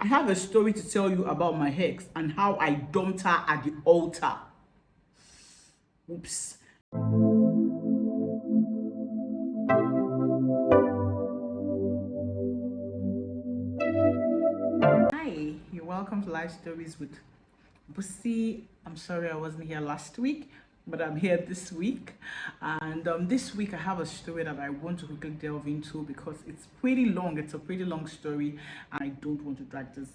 I have a story to tell you about my ex and how I dumped her at the altar. Oops. Hi, you're welcome to Life Stories with Bussy. I'm sorry I wasn't here last week, but I'm here this week. And this week I have a story that I want to quickly delve into because it's pretty long. It's a pretty long story, and I don't want to drag this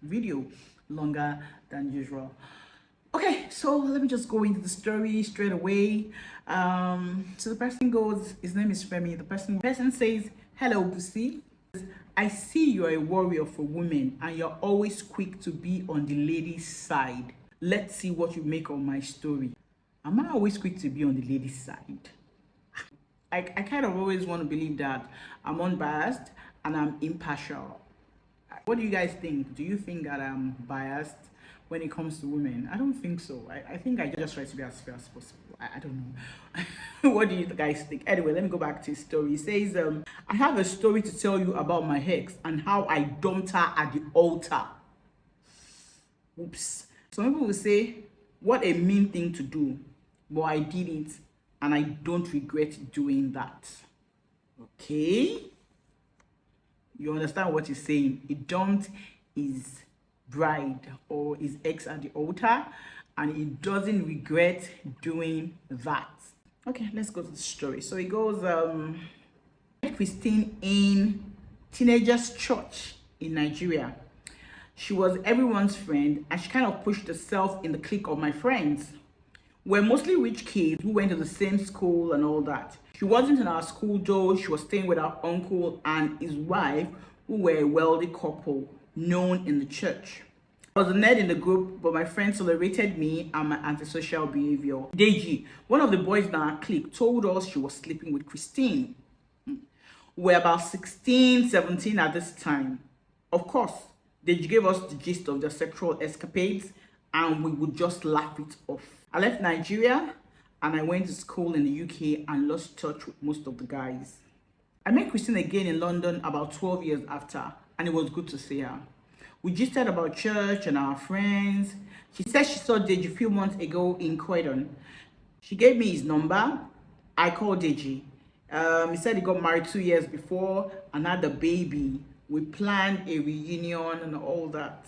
video longer than usual. Okay, so let me just go into the story straight away. So the person goes, his name is Femi. The person says, "Hello, Bussy. I see you're a warrior for women and you're always quick to be on the ladies' side. Let's see what you make of my story." Am I always quick to be on the ladies' side? I kind of always want to believe that I'm unbiased and I'm impartial. What do you guys think? Do you think that I'm biased when it comes to women? I don't think so. I think I just try to be as fair as possible. I don't know. What do you guys think? Anyway, let me go back to his story. He says, I have a story to tell you about my ex and how I dumped her at the altar. Oops. Some people will say, what a mean thing to do. But I did it and I don't regret doing that. Okay? You understand what he's saying? He dumped his bride or his ex at the altar and he doesn't regret doing that. Okay, let's go to the story. So he goes, Christine in teenagers church in Nigeria. She was everyone's friend and she kind of pushed herself in the clique of my friends. We're mostly rich kids who went to the same school and all that. She wasn't in our school though. She was staying with our uncle and his wife, who were a wealthy couple known in the church. I was a nerd in the group, but my friends tolerated me and my antisocial behavior. Deji, one of the boys in our clique, told us she was sleeping with Christine. We're about 16, 17 at this time. Of course, Deji gave us the gist of their sexual escapades and we would just laugh it off. I left Nigeria and I went to school in the UK and lost touch with most of the guys. I met Christine again in London about 12 years after, and it was good to see her. We gisted about church and our friends. She said she saw Deji a few months ago in Croydon. She gave me his number. I called Deji. He said he got married 2 years before and had a baby. We planned a reunion and all that.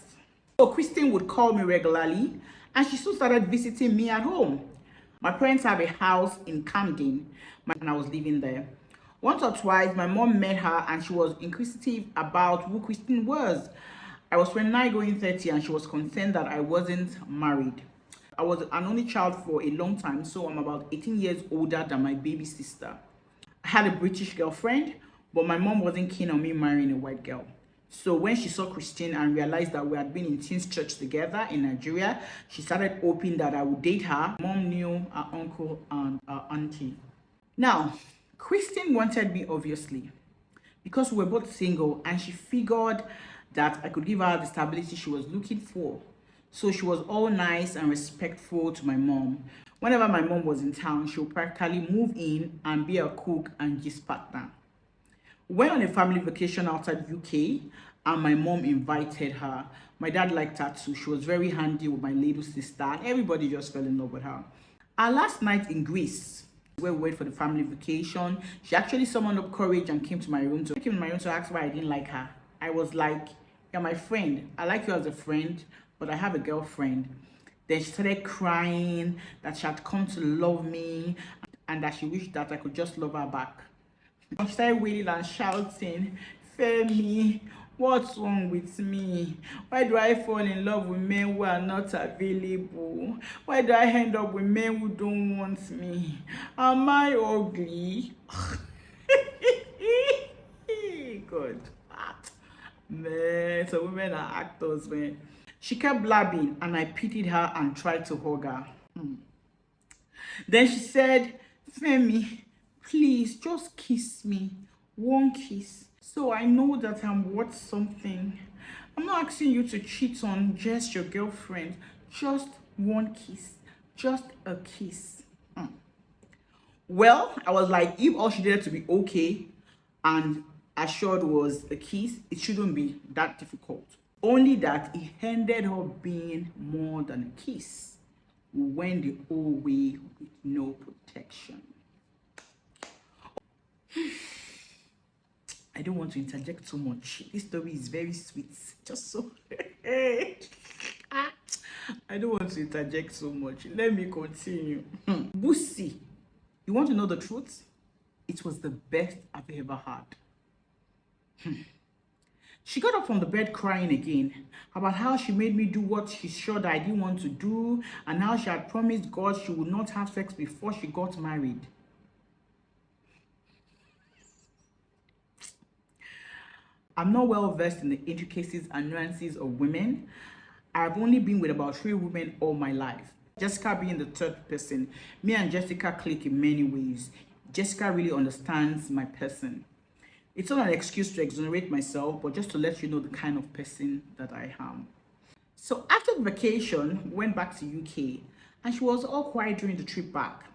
So Christine would call me regularly and she soon started visiting me at home. My parents have a house in Camden and I was living there. Once or twice, my mom met her and she was inquisitive about who Christine was. I was 29 going 30 and she was concerned that I wasn't married. I was an only child for a long time, so I'm about 18 years older than my baby sister. I had a British girlfriend, but my mom wasn't keen on me marrying a white girl. So when she saw Christine and realized that we had been in teens church together in Nigeria, she started hoping that I would date her. Mom knew her uncle and her auntie. Now, Christine wanted me, obviously, because we were both single and she figured that I could give her the stability she was looking for. So she was all nice and respectful to my mom. Whenever my mom was in town, she would practically move in and be a cook and gist partner. We went on a family vacation outside UK and my mom invited her. My dad liked her too. She was very handy with my little sister and everybody just fell in love with her. Our last night in Greece, where we went for the family vacation, she actually summoned up courage and came to my room to ask why I didn't like her. I was like, "You're my friend. I like you as a friend, but I have a girlfriend." Then she started crying that she had come to love me and that she wished that I could just love her back. She started wailing and shouting, "Femi, what's wrong with me? Why do I fall in love with men who are not available? Why do I end up with men who don't want me? Am I ugly?" God. Man, so women are actors, man. She kept blabbing and I pitied her and tried to hug her. Then she said, "Femi, please just kiss me. One kiss. So I know that I'm worth something. I'm not asking you to cheat on just your girlfriend. Just one kiss. Just a kiss." Well, I was like, if all she did to be okay and assured was a kiss, it shouldn't be that difficult. Only that it ended up being more than a kiss. We went the whole way with no protection. I don't want to interject too much. This story is very sweet. Just so I don't want to interject so much. Let me continue. Bussy, you want to know the truth? It was the best I've ever had. She got up from the bed crying again about how she made me do what she's sure that I didn't want to do, and how she had promised God she would not have sex before she got married. I'm not well versed in the intricacies and nuances of women. I've only been with about 3 women all my life. Jessica being the third person. Me and Jessica click in many ways. Jessica really understands my person. It's not an excuse to exonerate myself, but just to let you know the kind of person that I am. So after the vacation, we went back to UK, and she was all quiet during the trip back.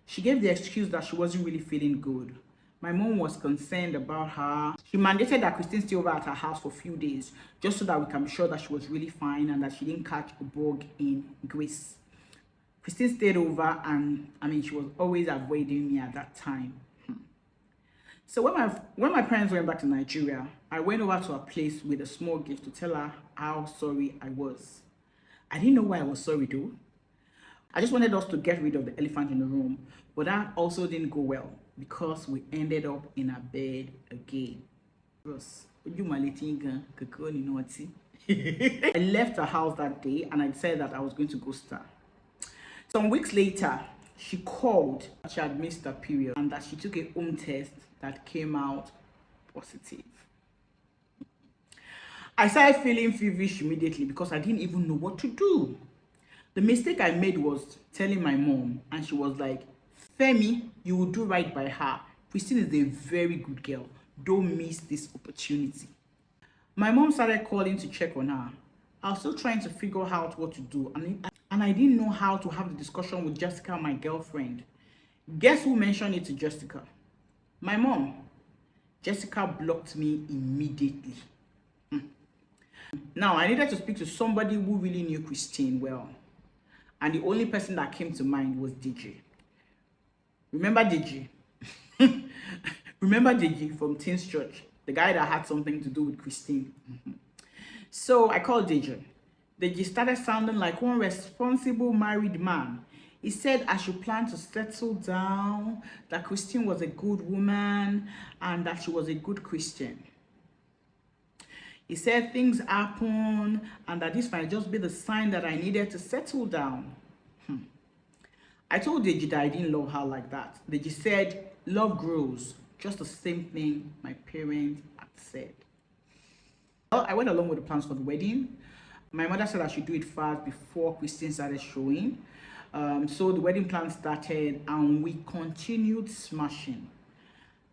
She gave the excuse that she wasn't really feeling good. My mom was concerned about her. She mandated that Christine stay over at her house for a few days, just so that we can be sure that she was really fine and that she didn't catch a bug in Greece. Christine stayed over, and she was always avoiding me at that time. So when my parents went back to Nigeria, I went over to her place with a small gift to tell her how sorry I was. I didn't know why I was sorry though. I just wanted us to get rid of the elephant in the room, but that also didn't go well because we ended up in a bed again. I left her house that day and I said that I was going to go star. Some weeks later, she called that she had missed her period and that she took a home test that came out positive. I started feeling feverish immediately because I didn't even know what to do. The mistake I made was telling my mom, and she was like, Femi, you will do right by her. Christine is a very good girl. Don't miss this opportunity. My mom started calling to check on her. I was still trying to figure out what to do, and I didn't know how to have the discussion with Jessica, my girlfriend. Guess who mentioned it to Jessica? My mom. Jessica blocked me immediately. Now, I needed to speak to somebody who really knew Christine well. And the only person that came to mind was DJ. Remember DJ? Remember DJ from Teens Church? The guy that had something to do with Christine. So I called DJ. DJ started sounding like one responsible married man. He said I should plan to settle down, that Christine was a good woman, and that she was a good Christian. He said things happen, and that this might just be the sign that I needed to settle down. I told Deji that I didn't love her like that. Deji said, love grows. Just the same thing my parents had said. Well, I went along with the plans for the wedding. My mother said I should do it fast before Christine started showing. So the wedding plan started and we continued smashing.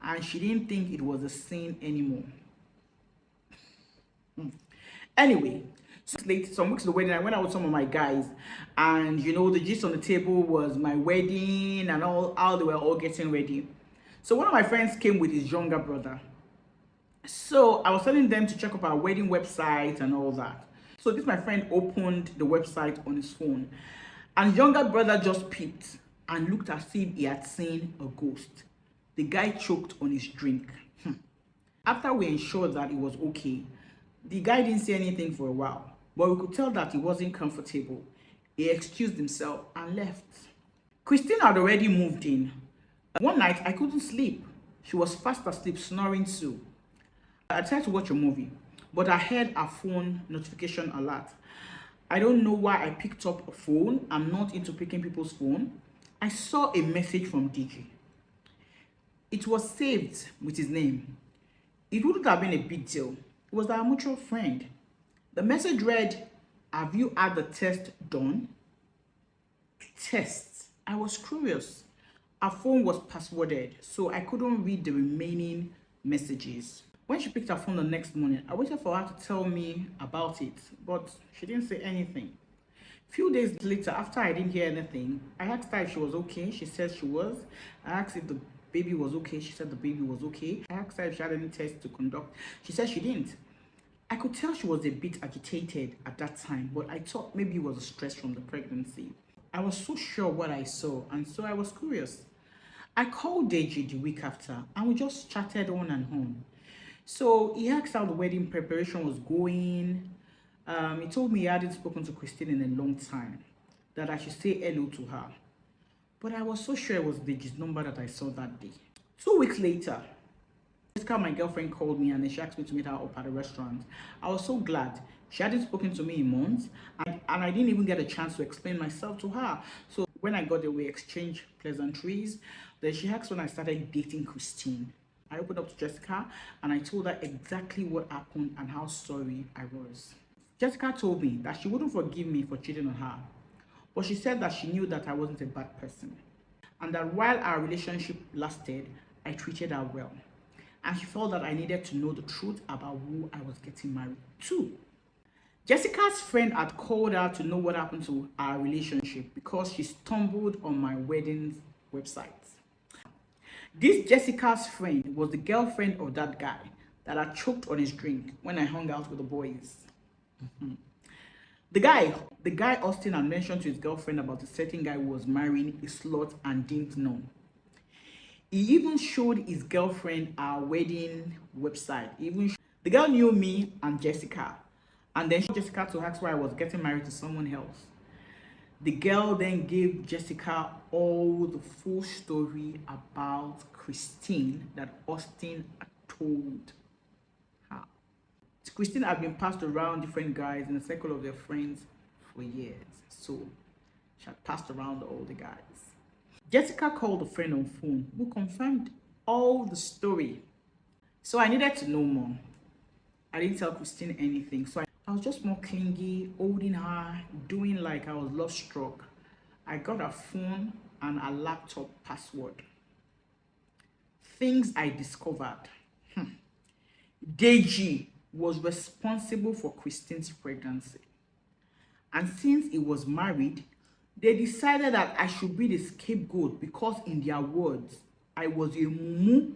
And she didn't think it was a sin anymore. Anyway, some weeks to the wedding, I went out with some of my guys, and the gist on the table was my wedding and how they were all getting ready. So one of my friends came with his younger brother. So I was telling them to check up our wedding website and all that. So this my friend opened the website on his phone, and younger brother just peeped and looked as if he had seen a ghost. The guy choked on his drink. After we ensured that it was okay, the guy didn't say anything for a while, but we could tell that he wasn't comfortable. He excused himself and left. Christine had already moved in. One night, I couldn't sleep. She was fast asleep, snoring too. I tried to watch a movie, but I heard a phone notification alert. I don't know why I picked up a phone. I'm not into picking people's phone. I saw a message from DJ. It was saved with his name. It wouldn't have been a big deal. It was our mutual friend. The message read, have you had the test done? Test. I was curious. Our phone was passworded, so I couldn't read the remaining messages. When she picked her phone the next morning, I waited for her to tell me about it, but she didn't say anything. A few days later, after I didn't hear anything, I asked her if she was okay. She said she was. I asked if the baby was okay. She said the baby was okay. I asked her if she had any tests to conduct. She said she didn't. I could tell she was a bit agitated at that time, but I thought maybe it was a stress from the pregnancy. I was so sure what I saw, and so I was curious. I called Deji the week after, and we just chatted on and on. So he asked how the wedding preparation was going. He told me he hadn't spoken to Christine in a long time, that I should say hello to her. But I was so sure it was Deji's number that I saw that day. 2 weeks later, Jessica, my girlfriend, called me and then she asked me to meet her up at a restaurant. I was so glad. She hadn't spoken to me in months, and I didn't even get a chance to explain myself to her. So when I got there, we exchanged pleasantries. Then she asked when I started dating Christine. I opened up to Jessica and I told her exactly what happened and how sorry I was. Jessica told me that she wouldn't forgive me for cheating on her, but she said that she knew that I wasn't a bad person, and that while our relationship lasted, I treated her well. And she felt that I needed to know the truth about who I was getting married to. Jessica's friend had called her to know what happened to our relationship because she stumbled on my wedding website. This Jessica's friend was the girlfriend of that guy that had choked on his drink when I hung out with the boys. The guy Austin had mentioned to his girlfriend about a certain guy who was marrying a slut and didn't know. He even showed his girlfriend our wedding website. The girl knew me and Jessica, and then she told Jessica to ask why I was getting married to someone else. The girl then gave Jessica all the full story about Christine that Austin had told her. Christine had been passed around different guys in the circle of their friends for years, so she had passed around all the guys. Jessica called a friend on phone who confirmed all the story. So I needed to know more. I didn't tell Christine anything. So I was just more clingy, holding her, doing like I was love struck. I got her phone and her laptop password. Things I discovered. Deji was responsible for Christine's pregnancy. And since he was married, they decided that I should be the scapegoat because, in their words, I was a mumu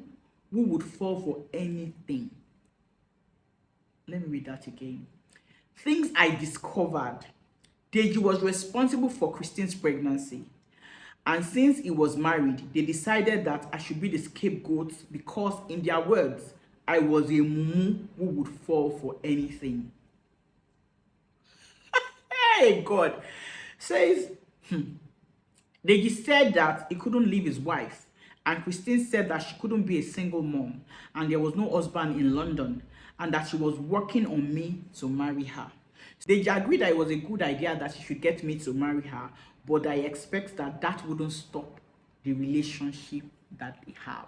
who would fall for anything. Let me read that again. Things I discovered. Deji was responsible for Christine's pregnancy. And since he was married, they decided that I should be the scapegoat because, in their words, I was a mumu who would fall for anything. Hey, God. Says, Deji said that he couldn't leave his wife, and Christine said that she couldn't be a single mom, and there was no husband in London, and that she was working on me to marry her. So Deji agreed that it was a good idea that she should get me to marry her, but I expect that that wouldn't stop the relationship that they have.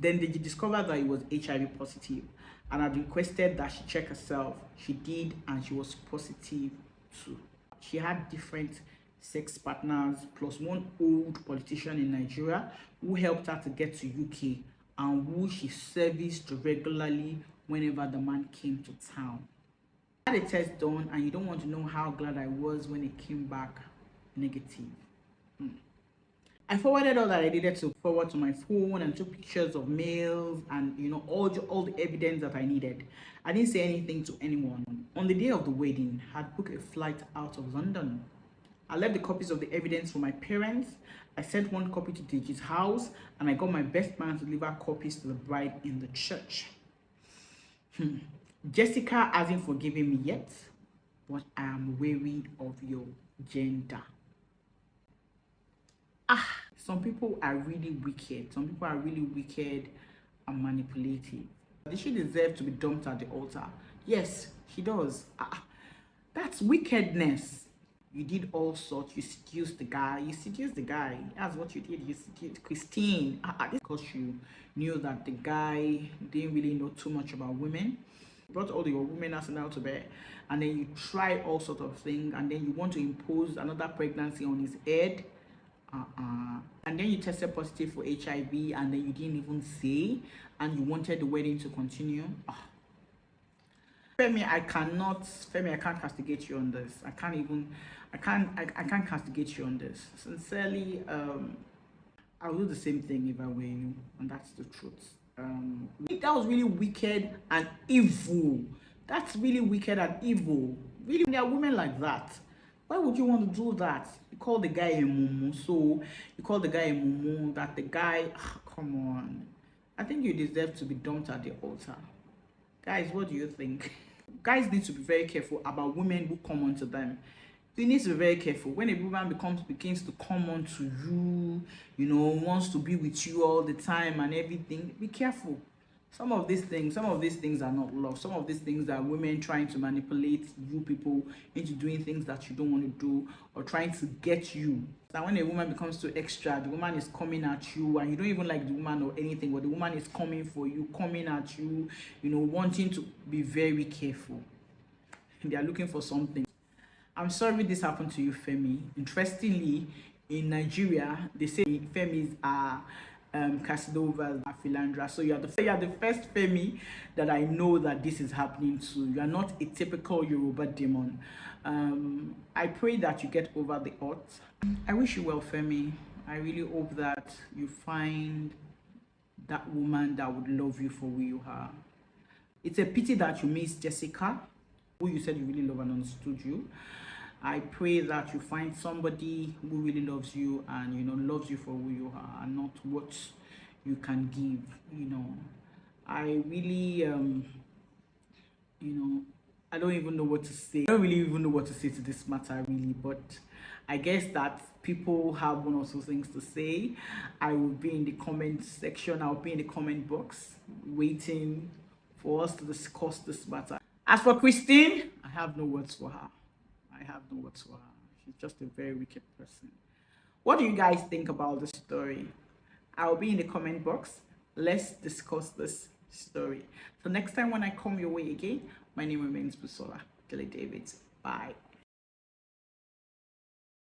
Then Deji discovered that he was HIV positive, and had requested that she check herself. She did, and she was positive too. She had different sex partners plus one old politician in Nigeria who helped her to get to UK and who she serviced regularly whenever the man came to town. I had a test done, and you don't want to know how glad I was when it came back negative. I forwarded all that I needed to forward to my phone and took pictures of mails and all the evidence that I needed. I didn't say anything to anyone. On the day of the wedding, I had booked a flight out of London. I left the copies of the evidence for my parents. I sent one copy to Deji's house, and I got my best man to deliver copies to the bride in the church. Jessica hasn't forgiven me yet, but I am wary of your gender. Some people are really wicked. Some people are really wicked and manipulative. Does she deserve to be dumped at the altar? Yes, she does. That's wickedness. You did all sorts. You seduced the guy. That's what you did. You seduced Christine. Because you knew that the guy didn't really know too much about women. You brought all your women arsenal to bear, and then you tried all sorts of things, and then you want to impose another pregnancy on his head. And then you tested positive for HIV, and then you didn't even say, and you wanted the wedding to continue. Femi, I can't castigate you on this. I can't castigate you on this. Sincerely, I'll do the same thing if I were you, and that's the truth. That was really wicked and evil That's really wicked and evil. Really, there are women like that. Why would you want to do that? You call the guy a mumu, so you call the guy a mumu, that the guy, come on. I think you deserve to be dumped at the altar. Guys, what do you think? Guys need to be very careful about women who come onto them. You need to be very careful when a woman begins to come on to you, you know, wants to be with you all the time and everything. Be careful. Some of these things are not love. Some of these things are women trying to manipulate you people into doing things that you don't want to do, or trying to get you. Now when a woman becomes too extra, the woman is coming at you and you don't even like the woman or anything, but the woman is coming for you, coming at you, you know, wanting to. Be very careful. They are looking for something. I'm sorry this happened to you, Femi. Interestingly, in Nigeria, they say Femis are Casanovas, are philandra. So you are the first Femi that I know that this is happening to. You are not a typical Yoruba demon. I pray that you get over the odds. I wish you well, Femi. I really hope that you find that woman that would love you for who you are. It's a pity that you miss Jessica, who you said you really love and understood you. I pray that you find somebody who really loves you and, you know, loves you for who you are and not what you can give, you know. I really, you know, I don't even know what to say. I don't really even know what to say to this matter, really, but I guess that people have one or two things to say. I will be in the comment section. I'll be in the comment box waiting for us to discuss this matter. As for Christine, I have no words for her. I have no words for her. She's just a very wicked person. What do you guys think about the story? I'll be in the comment box. Let's discuss this story. So next time when I come your way again, my name remains Busola David. Bye.